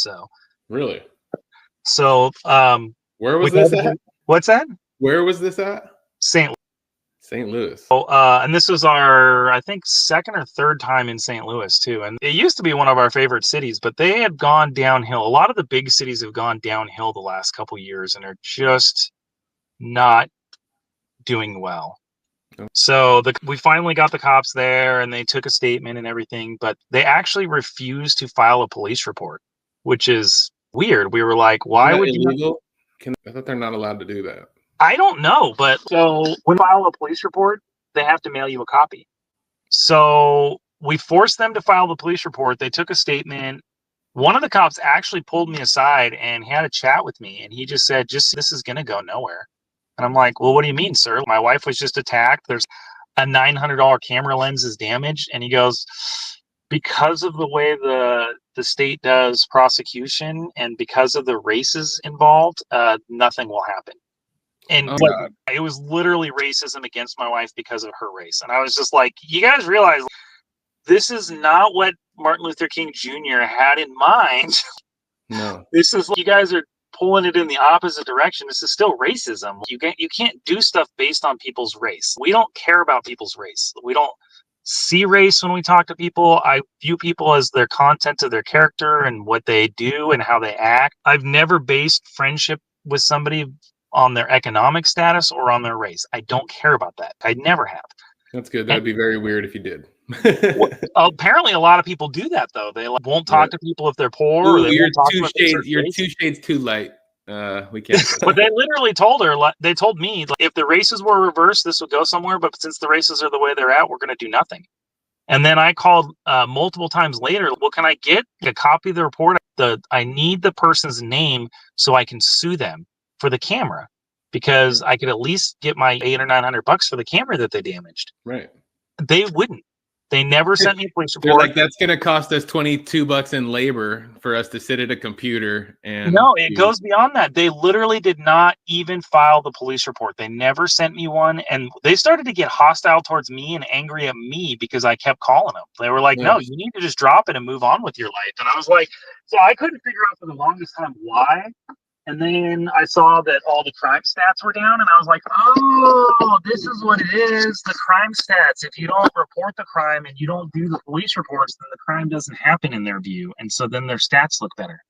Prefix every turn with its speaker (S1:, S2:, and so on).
S1: So
S2: Really?
S1: So
S2: where was this at?
S1: What's that?
S2: Where was this at?
S1: St.
S2: Louis.
S1: And this was our, I think, second or third time in St. Louis too. And it used to be one of our favorite cities, but they had gone downhill. A lot of the big cities have gone downhill the last couple of years and are just not doing well. So we finally got the cops there and they took a statement and everything, but they actually refused to file a police report, which is weird. We were like, why would
S2: you? I thought they're not allowed to do that.
S1: I don't know, but so when you file a police report, they have to mail you a copy. So we forced them to file the police report. They took a statement. One of the cops actually pulled me aside and had a chat with me, and he just said, this is going to go nowhere. And I'm like, well, what do you mean, sir? My wife was just attacked. There's a $900 camera lens is damaged. And he goes, because of the way the state does prosecution and because of the races involved, nothing will happen. And it was literally racism against my wife because of her race. And I was just like, you guys realize this is not what Martin Luther King Jr. had in mind.
S2: No.
S1: This is, you guys are pulling it in the opposite direction. This is still racism. You can't do stuff based on people's race. We don't care about people's race. We don't see race when we talk to people. I view people as their content of their character and what they do and how they act. I've never based friendship with somebody on their economic status or on their race. I don't care about that. I never have.
S2: That's good. That'd be very weird if you did.
S1: Apparently, a lot of people do that, though. They won't talk to people if they're poor. Or they
S2: you're
S1: won't talk
S2: you're 2 shades too light. We can't.
S1: But they literally told her. They told me, if the races were reversed, this would go somewhere. But since the races are the way they're at, we're going to do nothing. And then I called multiple times later. Well, can I get a copy of the report? I need the person's name so I can sue them for the camera, because I could at least get my $800 or $900 for the camera that they damaged.
S2: Right.
S1: They wouldn't. They never sent me a police report.
S2: They're like, that's going to cost us $22 in labor for us to sit at a computer. And
S1: no, it goes beyond that. They literally did not even file the police report. They never sent me one. And they started to get hostile towards me and angry at me because I kept calling them. They were like, no, you need to just drop it and move on with your life. And I was like, so I couldn't figure out for the longest time why. And then I saw that all the crime stats were down, and I was like, oh, this is what it is, the crime stats. If you don't report the crime and you don't do the police reports, then the crime doesn't happen in their view. And so then their stats look better.